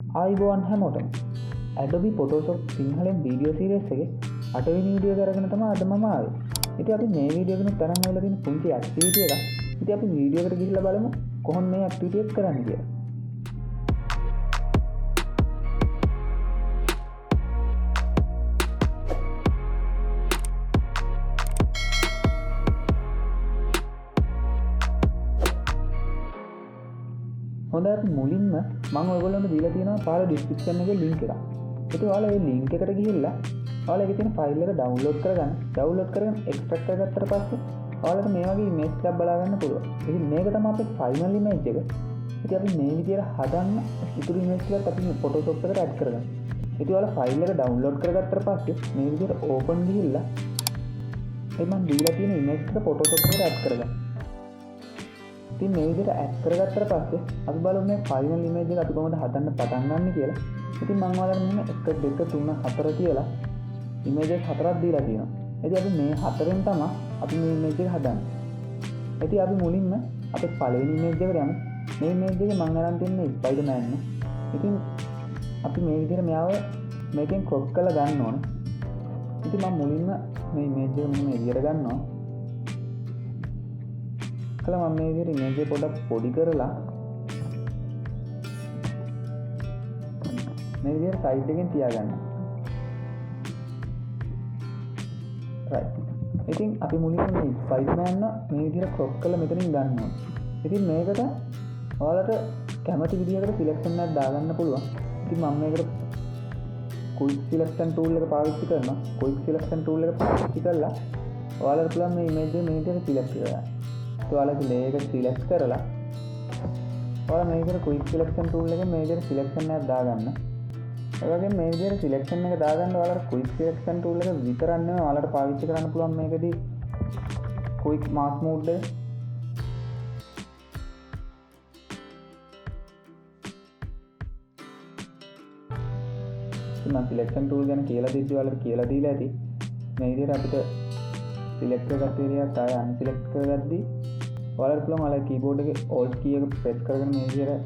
ආයිබෝවන් හැමෝටම Adobe Photoshop Sinhalen video series එකේ 8 වෙනි වීඩියෝ එක අරගෙන තමයි අද මම ආවේ. ඉතින් අපි මේ වීඩියෝ එකේ තරම් වල තියෙන පුංචි ඇක්ටිවිටි එකක්. ඉතින් අපි වීඩියෝ එකට ගිහිල්ලා බලමු කොහොමද මේ ඇක්ටිවිටි එක කරන්නේ කියලා. හොඳයි අපි මුලින්ම මම ඔයගොල්ලන්ට දීලා තියෙනවා පාර ඩිස්ක්‍රිප්ෂන් එකේ ලින්ක් එක. ඉතින් ඔයාලා මේ ලින්ක් එකට ගිහිල්ලා ඔයාලා ඒකේ තියෙන ෆයිල් එක ඩවුන්ලෝඩ් කරගන්න. ඩවුන්ලෝඩ් කරගෙන එක්ස්ට්‍රැක්ට් කරගත්තට පස්සේ ඔයාලට මේ වගේ ඉමේජ් එකක් බලා ගන්න පුළුවන්. ඉතින් මේක තමයි අපේ ෆයිනල් ඉමේජ් එක. ඉතින් අපි මේ විදිහට හදන්න ඉතුරු ඉමේජ් ටිකත් අපි Photoshop එකට ඇඩ් කරගන්න. ඉතින් ඔයාලා ෆයිල් එක ඩවුන්ලෝඩ් කරගත්තට පස්සේ මේ විදිහට ඕපන් ගිහිල්ලා ඒ මම දීලා තියෙන ඉමේජ් එක Photoshop එකට ඇඩ් කරගන්න. ඉතින් මේ විදිහට ඇඩ් කරගත්තට පස්සේ අපි බලමු මේ ෆයිනල් ඉමේජ් එක අපි කොහොමද හදන්න පටන් ගන්න කියලා. ඉතින් මම ඔයාලට මෙන්න 1 2 3 4 කියලා ඉමේජස් 4ක් දීලා තියෙනවා. ඉතින් අපි මේ 4ෙන් තමයි අපි මේ ඉමේජ් එක හදන්නේ. ඉතින් අපි මුලින්ම අපේ පළවෙනි ඉමේජ් එකට යමු. මේ ඉමේජ් එකේ මම අරන් තියන්නේ ස්පයිඩර්මෑන් නේ. ඉතින් අපි මේ විදිහට මෙයාව මේකෙන් ක්‍රොප් කරලා ගන්න ඕනේ. ඉතින් මම මුලින්ම මේ ඉමේජ් එක මෙන්න මේ විදිහට ගන්නවා. මම මේ විදිහට ඉමේජ් එක පොඩ්ඩක් පොඩි කරලා මේ විදිහට සයිඩ් එකෙන් තියාගන්න. right. ඉතින් අපි මුලින්ම මේ ස්පයිඩර්මෑන් මේ විදිහට ක්‍රොප් කරලා මෙතනින් ගන්න ඕනේ. ඉතින් මේකට ඔයාලට කැමති විදිහකට සිලෙක්ෂන් එකක් දාගන්න පුළුවන්. ඉතින් මම මේකට quick selection tool එක පාවිච්චි කරනවා. quick selection tool එක පාවිච්චි කරලා ඔයාලට පුළුවන් මේ ඉමේජ් එක මේ විදිහට සිලෙක්ට් කරගන්න. ඔයාලගේ ලේයර් එක සිලෙක්ට් කරලා ඔයාලා මේ විදිහට quick selection tool එකෙන් මේ විදිහට selection එකක් දාගන්න. ඒ වගේම මේ විදිහට selection එක දාගන්න ඔයාලට quick selection tool එක විතරක් නෙවෙයි ඔයාලට පාවිච්චි කරන්න පුළුවන් මේකදී quick mask mode එක. මම selection tool ගැන කියලා දෙද්දි ඔයාලට කියලා දීලා ඇති. මේ විදිහට අපිට select කරගත්ත ඒරියාත් ආය unselect කරගද්දි ඔයාලට පුළුවන් ඔයාලගේ keyboard එකේ alt key එක press කරගෙන මේ විදිහට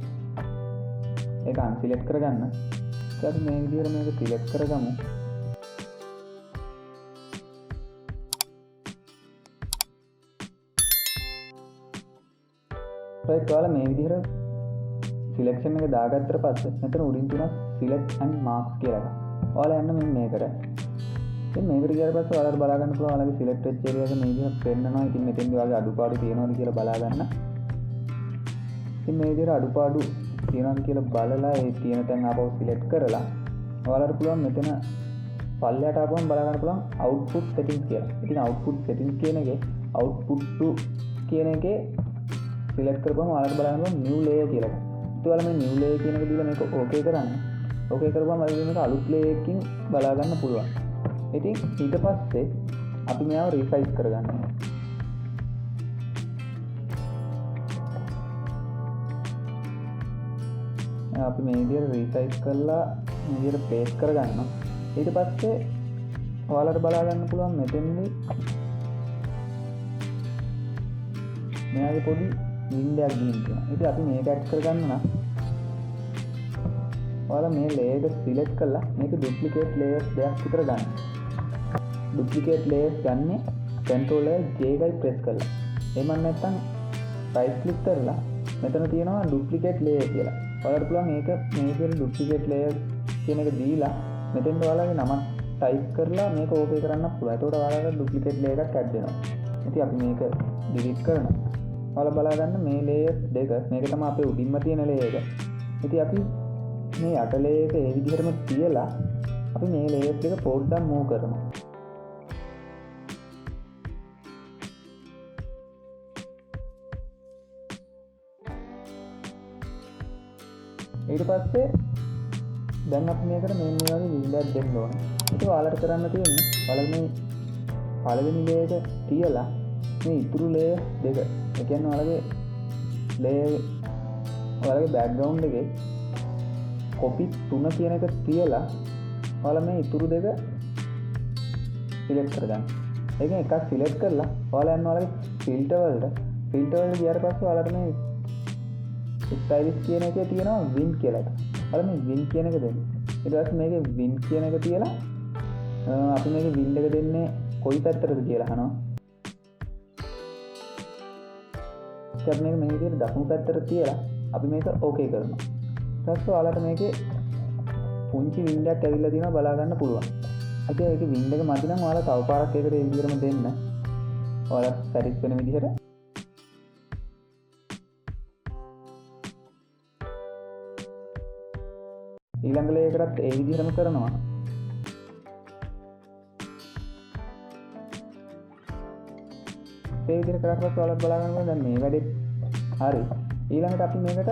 ඒක unselect කරගන්න. ඊට පස්සේ මේ විදිහට මේක select කරගමු. right ඔයාලා මේ විදිහට selection එක දාගත්තට පස්සේ මෙතන උඩින් තියෙනවා select and marks කියලා එකක්. ඔයාලා යන්න මෙන්න මේකට. ඉතින් මේකට ගියාට පස්සේ ඔයාලට බලා ගන්න පුළුවන් ඔයාලගේ select වෙච්ච area එක මේ විදිහට පෙන්නනවා. ඉතින් මෙතෙන්දී ඔයාලගේ අඩුපාඩු තියෙනවද කියලා බලා ගන්න. ඉතින් මේ විදිහට අඩුපාඩු තියෙනවද කියලා බලලා ඒ තියෙන තැන් ආපහු select කරලා ඔයාලට පුළුවන් මෙතන පල්ලයට ආපුවම බලා ගන්න පුළුවන් output settings කියලා. ඉතින් output settings කියන එකේ output to කියන එකේ select කරපුවම ඔයාලට බලන්න පුළුවන් new layer කියලා එකක්. ඉතින් ඔයාලා මේ new layer කියන එක දීලා මේක okay කරන්න. okay කරපුවම ඔයාලට මේක අලුත් layer එකකින් බලා ගන්න පුළුවන්. ඉතින් ඊට පස්සේ අපි මේව රීසයිස් කරගන්න ඕනේ. අපි මේ විදිහට රීසයිස් කරලා මේ විදිහට පේස්ට් කරගන්නවා. ඊට පස්සේ ඔයාලට බලා ගන්න පුළුවන් මෙතෙන්දී මෙයාගේ පොඩි වින්ඩෝයක් ගිහින් තියෙනවා. ඉතින් අපි මේක ඇඩ් කරගන්න නම් ඔයාලා මේ layer එක select කරලා මේක duplicate layers දෙකක් විතර ගන්න. duplicate layers ගන්නේ controller J එකයි press කරලා. එහෙම නැත්නම් right click කරලා මෙතන තියෙනවා duplicate layer කියලා. ඔයාලට පුළුවන් මේක මේ විදිහට duplicate layer කියන එක දීලා මෙතෙන් ඔයාලගේ නමක් type කරලා මේක okay කරන්න පුළුවන්. එතකොට ඔයාලට duplicate layer එකක් add වෙනවා. ඉතින් අපි මේක delete කරනවා. ඔයාලා බලා ගන්න මේ layers දෙක මේක තමයි අපේ උඩින්ම තියෙන layer එක. ඉතින් අපි මේ යට layer එක ඒ විදිහටම තියලා අපි මේ layers දෙක පොඩ්ඩක් move කරනවා. ඊට පස්සේ දැන් අපි මේකට මේ වගේ වින්ඩෝයක් දෙන්න ඕනේ. ඒක ඔයාලට කරන්න තියෙන්නේ ඔයාලා මේ පළවෙනි layer එක තියලා මේ ඉතුරු layer දෙක. ඒ කියන්නේ ඔයාලගේ background එකේ copy 3 කියන එක තියලා ඔයාලා මේ ඉතුරු දෙක select කරගන්න. ඒකෙන් එකක් select කරලා ඔයාලා යන්න ඔයාලගේ filter වලට ගියාට පස්සේ ඔයාලට මේ ස්ටයිලිෂ් කියන එකේ තියෙනවා win කියලා එකක්. ඔයාලා මේ win කියන එක දෙන්න. ඊට පස්සේ මේකේ win කියන එක තියලා අපි මේකේ win එක දෙන්නේ කොයි පැත්තටද කියලා අහනවා. ඊට මේක මේ විදිහට දකුණු පැත්තට තියලා අපි මේක ඕකේ කරනවා. ඊට පස්සේ ඔයාලට මේකේ පුංචි win එකක් ඇවිල්ලා තියෙනවා බලා ගන්න පුළුවන්. ඉතින් ඒකේ win එක මදි නම් ඔයාලා තව පාරක් ඒකට ඒ විදිහටම දෙන්න. ඔයාලා සැටිස් වෙන විදිහට ඊළඟ ලේයරයකටත් ඒ විදිහටම කරනවා. ඒ විදිහට කරලා පස්සේ ඔයාලා බලා ගන්න දැන් මේ වැඩේ හරි. ඊළඟට අපි මේකට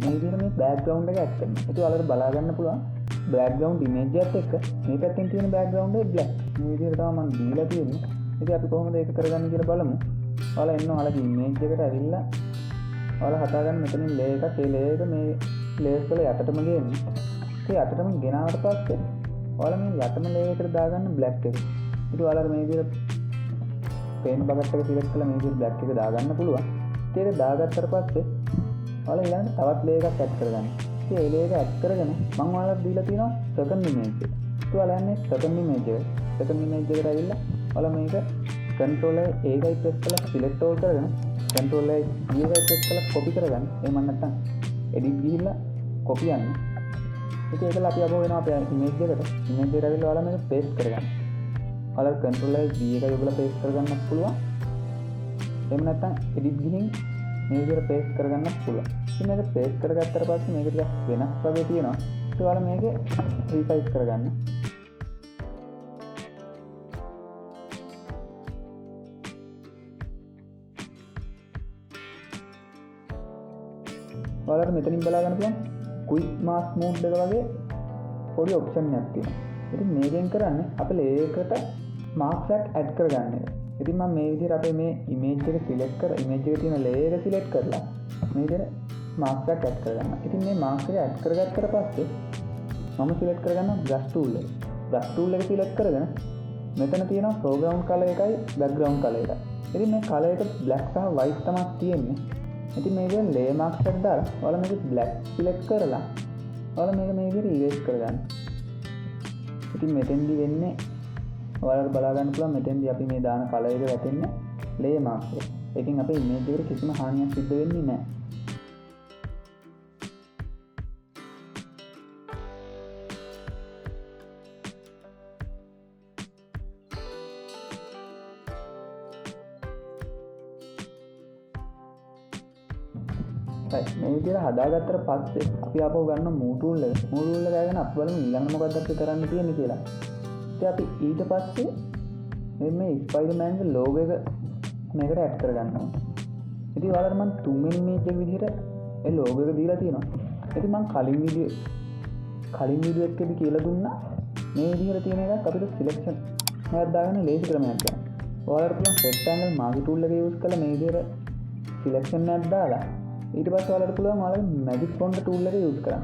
මේ විදිහට මේ බෑග්ග්‍රවුන්ඩ් එක ඇඩ් කරනවා. ඒක ඔයාලට බලා ගන්න පුළුවන්. බෑග්ග්‍රවුන්ඩ් ඉමේජ් එකත් එක්ක මේ පැත්තෙන් තියෙන බෑග්ග්‍රවුන්ඩ් එක බ්ලැක්. මේ විදිහට තමයි මම දීලා තියෙන්නේ. ඉතින් අපි කොහොමද ඒක කරගන්නේ කියලා බලමු. ඔයාලා එන්න ඔයාලගේ ඉමේජ් එකට ඇවිල්ලා ඔයාලා හදාගන්න මෙතනින් ලේයර් එකක් ඒ ලේයර් එක මේ ලේයර්ස් වල යටටම ගේන්න. ඒ යටටම ගෙනාවට පස්සේ ඔයාලා මේ යටම ලේයර් එකට දාගන්න බ්ලැක් එක. ඉතින් ඔයාලා මේ විදිහට පේන් බකට් එක සිලෙක්ට් කරලා මේ විදිහට බ්ලැක් එක දාගන්න පුළුවන්. ඉතින් ඒක දාගත්තට පස්සේ ඔයාලා ඊළඟට තවත් ලේයර් එකක් ඇඩ් කරගන්න. ඉතින් ඒ ලේයර් එක ඇඩ් කරගෙන මම ඔයාලට දීලා තියෙනවා සෙකන්ඩ් ඉමේජ් එක. ඉතින් ඔයාලා යන්නේ සෙකන්ඩ් ඉමේජ් එක. සෙකන්ඩ් ඉමේජ් එකට ඇවිල්ලා ඔයාලා මේක control A එකයි press කරලා select all කරගෙන control A එකයි press කරලා copy කරගන්න. එහෙම නැත්නම් edit ගිහිල්ලා copy යන්න. ඉතින් ඒකලා අපි ආපහු වෙනවා අපේ image එකට. image එකට ඇවිල්ලා ඔයාලා මේක paste කරගන්න. ඔයාලා control A V එකයි ඔයගොල්ලෝ paste කරගන්නත් පුළුවන්. එහෙම නැත්නම් edit ගිහින් මේ විදිහට paste කරගන්නත් පුළුවන්. ඉතින් මේක paste කරගත්තට පස්සේ මේක ටිකක් වෙනස් වගේ තියෙනවා. ඉතින් ඔයාලා මේක resize කරගන්න. ඔයාලට මෙතනින් බලා ගන්න පුළුවන් quick mask mode එක වගේ පොඩි ඔප්ෂන් එකක් තියෙනවා. ඉතින් මේකෙන් කරන්නේ අපි layer එකට marks එකක් add කරගන්න එක. ඉතින් මම මේ විදිහට අපේ මේ image එක select කර image එකේ තියෙන layer එක select කරලා මේ විදිහට marks එකක් add කරගන්නවා. ඉතින් මේ marks එක add කරගත්තට පස්සේ මම select කරගන්නවා brush tool එක. brush tool එක select කරගෙන මෙතන තියෙනවා foreground color එකයි background color එකයි. ඉතින් මේ color එක black සහ white තමයි තියෙන්නේ. ඉතින් මේ විදිහට layer marks එකක් දාලා ඔයාලා මේක black select කරලා ඔයාලා මේක මේ විදිහට erase කරගන්න. ඉතින් මෙතෙන්දි වෙන්නේ ඔයාලට බලා ගන්න පුළුවන් මෙතෙන්දි අපි මේ දාන color එක වැටෙන්නේ layer marks එක. ඒකෙන් අපේ image එකට කිසිම හානියක් සිද්ධ වෙන්නේ නැහැ. මේ විදිහට හදාගත්තට පස්සේ අපි ආපහු ගන්න move tool එක. move tool එක ගන්න අපි බලමු ඊළඟ මොකක්ද අපි කරන්න තියෙන්නේ කියලා. ඉතින් අපි ඊට පස්සේ මේ Spider-Man ගේ logo එක මේකට add කරගන්නවා. ඉතින් ඔයාලට මම තුන්වෙනි image එක විදිහට ඒ logo එක දීලා තියෙනවා. ඉතින් මම කලින් වීඩියෝ එකකදී කියලා දුන්නා මේ විදිහට තියෙන එකක් අපිට selection එකක් දාගන්න ලේසි ක්‍රමයක් ගන්න. ඔයාලට පුළුවන් rectangle marquee tool එක use කරලා මේ විදිහට selection එකක් දාලා ඊට පස්සේ ඔයාලට පුළුවන් ඔයාලගේ magic wand tool එක use කරන්න.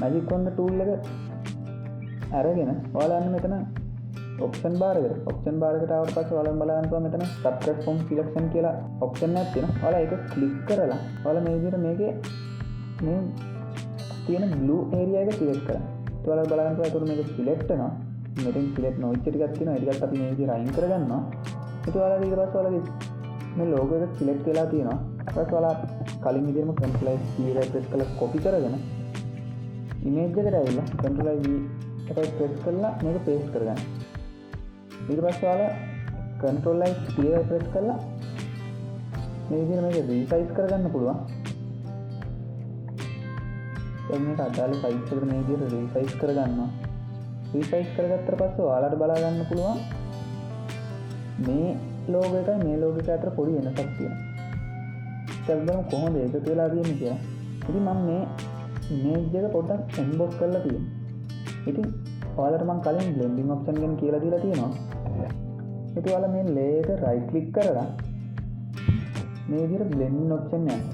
magic wand tool එක අරගෙන ඔයාලා යන්න මෙතන option bar එකට ආවට පස්සේ ඔයාලම බලන්න පුළුවන් මෙතන subtract from selection කියලා option එකක් තියෙනවා. ඔයාලා ඒක click කරලා ඔයාලා මේ විදිහට මේකේ මේ තියෙන blue area එක select කරන්න. ඒත් ඔයාලා බලන්න පුළුවන් ඒතකොට මේක select වෙනවා. මෙතෙන් select නොවිච්ච ටිකක් තියෙනවා. ඒ ටිකත් අපි මේ විදිහට අයින් කරගන්නවා. ඒත් ඔයාලා ඊට පස්සේ ඔයාලගේ මේ logo එක select වෙලා තියෙනවා. ඊට ඔයාලා කලින් විදිහටම control C එකයි press කරලා copy කරගෙන image එකට ඇවිල්ලා control V එකයි press කරලා මේක paste කරගන්න. ඊට පස්සේ ඔයාලා control C එකයි press කරලා මේ විදිහට මේක resize කරගන්න පුළුවන්. දැන් මේක අදාළ size එකට මේ විදිහට resize කරගන්නවා. resize කරගත්තට පස්සේ ඔයාලට බලා ගන්න පුළුවන් මේ logo එකයි මේ logo එක අතර පොඩි වෙනසක් තියෙනවා. දැන් බලමු කොහොමද ඒක කියලා තියෙන්නේ කියලා. ඉතින් මම මේ image එක පොඩ්ඩක් emboss කරලා තියෙනවා. ඉතින් ඔයාලට මම කලින් blending option ගැන කියලා දීලා තියෙනවා. ඉතින් ඔයාලා මේ layer එක right click කරලා මේ විදිහට blending option යන්න.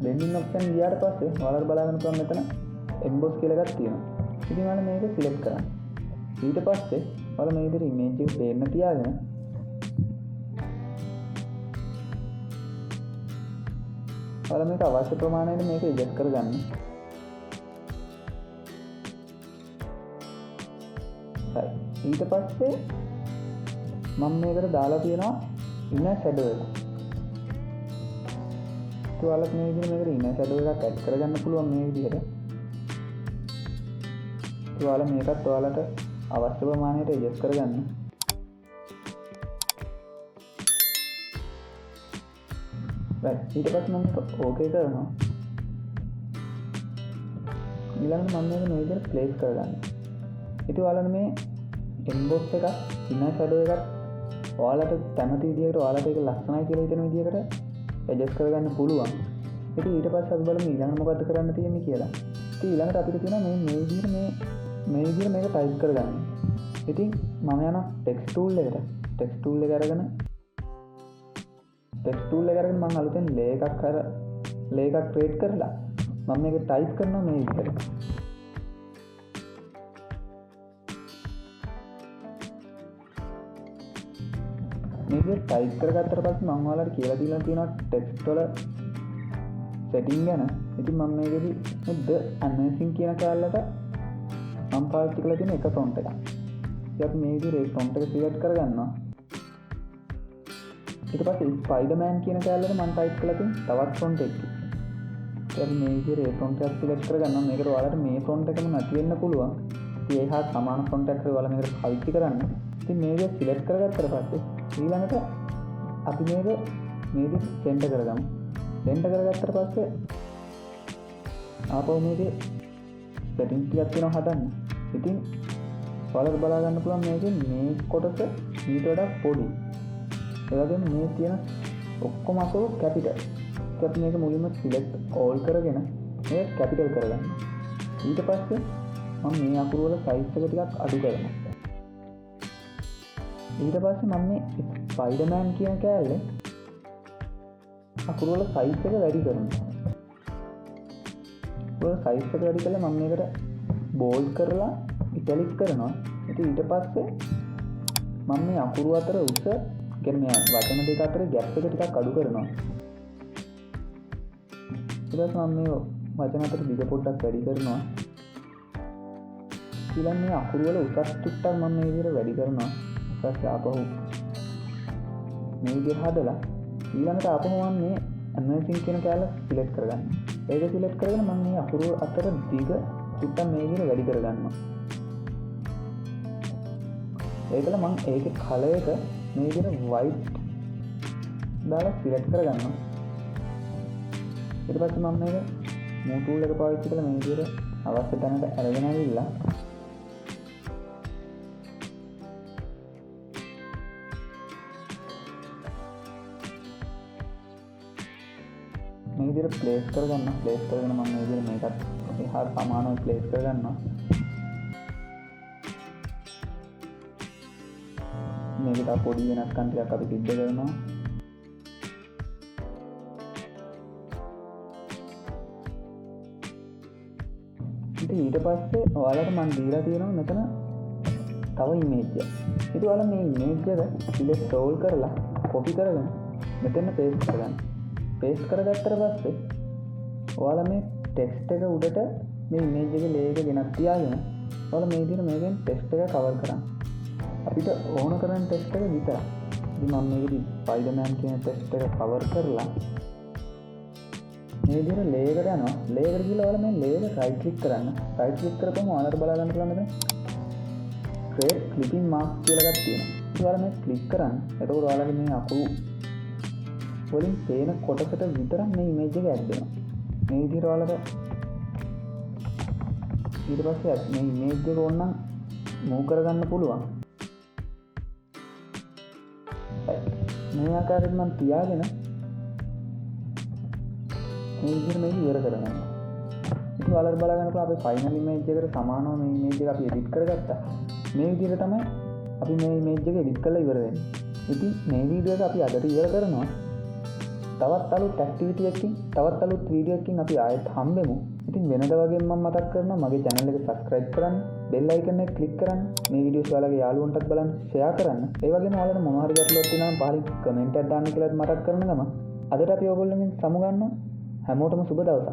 blending option ගියාට පස්සේ ඔයාලට බලා ගන්න පුළුවන් මෙතන emboss කියලා එකක් තියෙනවා. ඉතින් ඔයාලා මේක select කරන්න. ඊට පස්සේ ඔයාලා මේ විදිහට image එක පේන්න තියාගෙන ඔයාලා මේක අවශ්‍ය ප්‍රමාණයට මේක adjust කරගන්න. ඊට පස්සේ මම මේකට දාලා තියෙනවා inner shadow එක. ඔයාලත් මේ විදිහට මේකට inner shadow එකක් add කරගන්න පුළුවන් මේ විදිහට. ඔයාලා මේකත් ඔයාලට අවශ්‍ය ප්‍රමාණයට adjust කරගන්න. ඊට පස්සේ මම ඕකේ කරනවා. ඊළඟට මම මේක මේ විදිහට place කරගන්න. ඉතින් ඔයාලට මේ emboss එකක් inner shadow එකක් ඔයාලට කැමති විදිහකට ඔයාලට ඒක ලස්සනයි කියලා හිතෙන විදිහකට adjust කරගන්න පුළුවන්. ඉතින් ඊට පස්සේ අපි බලමු ඊළඟට මොකද්ද කරන්න තියෙන්නේ කියලා. ඉතින් ඊළඟට අපිට තියෙනවා මේ විදිහට මේක type කරගන්න. ඉතින් මම යනවා text tool එකට. text tool එක අරගෙන මම අලුතෙන් layer එකක් create කරලා මම මේක type කරනවා මේ විදිහට. මේක type කරගත්තට පස්සේ මම ඔයාලට කියලා දීලා තියෙනවා text වල setting ගැන. ඉතින් මම මේකෙදි the amazing කියන කැලලට මම පාවිච්චි කරලා තියෙන එක font එකක්. ඉතින් අපි මේ විදිහට font එක select කරගන්නවා. ඊට පස්සේ Spider-Man කියන කැලලට මම type කරලා තියෙන තවත් font එකක්. ඉතින් අපි මේ විදිහට font එකක් select කරගන්නවා. මේකට ඔයාලට මේ font එකම නැති වෙන්න පුළුවන්. ඉතින් ඒ හා සමාන font එකක් හරි ඔයාලා මේකට පාවිච්චි කරන්න. ඉතින් මේ විදිහට select කරගත්තට පස්සේ ඊළඟට අපි මේක මේ විදිහට center කරගමු. center කරගත්තට පස්සේ ආපහු මේකේ settings ටිකක් තියෙනවා හදන්න. ඉතින් ඔයාලට බලා ගන්න පුළුවන් මේකේ මේ කොටස ඊට වඩා පොඩි. ඒ වගේම මේ තියෙන ඔක්කොම අසල capital. අපි මේක මුලින්ම select all කරගෙන මේක capital කරගන්න. ඊට පස්සේ මම මේ අකුරු වල size එක ටිකක් අඩු කරනවා. ඊට පස්සේ මම මේ Spider-Man කියන කැලේ අකුරු වල size එක වැඩි කරනවා. ඔය size එක වැඩි කළා මම මේකට bold කරලා italic කරනවා. ඉතින් ඊට පස්සේ මම මේ අකුරු අතර උස කියන්නේ වචන දෙක අතර gap එක ටිකක් අඩු කරනවා. ඊට පස්සේ මම මේ වචන අතර දිග පොඩ්ඩක් වැඩි කරනවා. ඊළඟ මේ අකුරු වල උසස් ටිකක් මම මේ විදිහට වැඩි කරනවා. ඊපස්සේ ආපහු මේ විදිහට හදලා ඊළඟට ආපහු මම මේ amazing කියන කැලල select කරගන්නවා. ඒක select කරගෙන මම මේ අකුරු අතර දිග ටිකක් මේ විදිහට වැඩි කරගන්නවා. ඒකල මම ඒකේ color එක මේ විදිහට white දාලා select කරගන්නවා. ඊට පස්සේ මම මේක move tool එක පාවිච්චි කරලා මේ විදිහට අවශ්‍ය තැනට අරගෙන ආවිල්ලා මේ විදිහට place කරගෙන මම මේ විදිහට මේකත් එහාට සමානව place කරගන්නවා. මේකට පොඩි වෙනස්කම් ටිකක් අපි සිද්ධ කරනවා. ඉතින් ඊට පස්සේ ඔයාලට මම දීලා තියෙනවා මෙතන තව image එකක්. ඉතින් ඔයාලා මේ image එක select all කරලා copy කරගෙන මෙතන paste කරගන්න. paste කරගත්තට පස්සේ ඔයාලා මේ text එක උඩට මේ image එකේ layer එක ගෙනත් තියාගෙන ඔයාලා මේ විදිහට මේකෙන් text එක cover කරන්න. අපිට ඕන කරන text එක විතරයි. ඉතින් මම මේකෙදි Spider-Man කියන text එක cover කරලා මේ විදිහට layer එකට යනවා. layer එකට ගිහලා ඔයාලා මේ layer එක right click කරන්න. right click කරපුවම ඔයාලට බලා ගන්න පුළුවන් මෙතන create clipping mask කියලා එකක් තියෙනවා. ඉතින් ඔයාලා මේක click කරන්න. එතකොට ඔයාලගේ මේ අකුරු වලින් පේන කොටසට විතරක් මේ image එක add වෙනවා. මේ විදිහට ඔයාලට ඊට පස්සේ මේ image එක ඕනනම් move කරගන්න පුළුවන්. මේ ආකාරයෙන් මම තියාගෙන මේ විදිහට මේක ඉවර කරගන්නවා. ඉතින් ඔයාලට බලා ගන්න පුළුවන් අපේ final image එකට සමානව මේ image එක අපි edit කරගත්තා. මේ විදිහට තමයි අපි මේ image එක edit කරලා ඉවර වෙන්නේ. ඉතින් මේ වීඩියෝ එක අපි අදට ඉවර කරනවා. තවත් අලුත් activity එකකින් තවත් අලුත් වීඩියෝ එකකින් අපි ආයෙත් හම්බෙමු. ඉතින් වෙනද වගේම මම මතක් කරනවා මගේ channel එක subscribe කරන්න, bell icon එක click කරන්න, මේ වීඩියෝස් ඔයාලගේ යාළුවන්ටත් බලන්න share කරන්න. ඒ වගේම ඔයාලට මොනවා හරි ගැටලුවක් තියෙනවා නම් පහලින් comment එකක් දාන්න කියලා මතක් කරන ගමන් අදට අපි ඔයගොල්ලෝගෙන් සමු ගන්නවා. හැමෝටම සුබ දවසක්.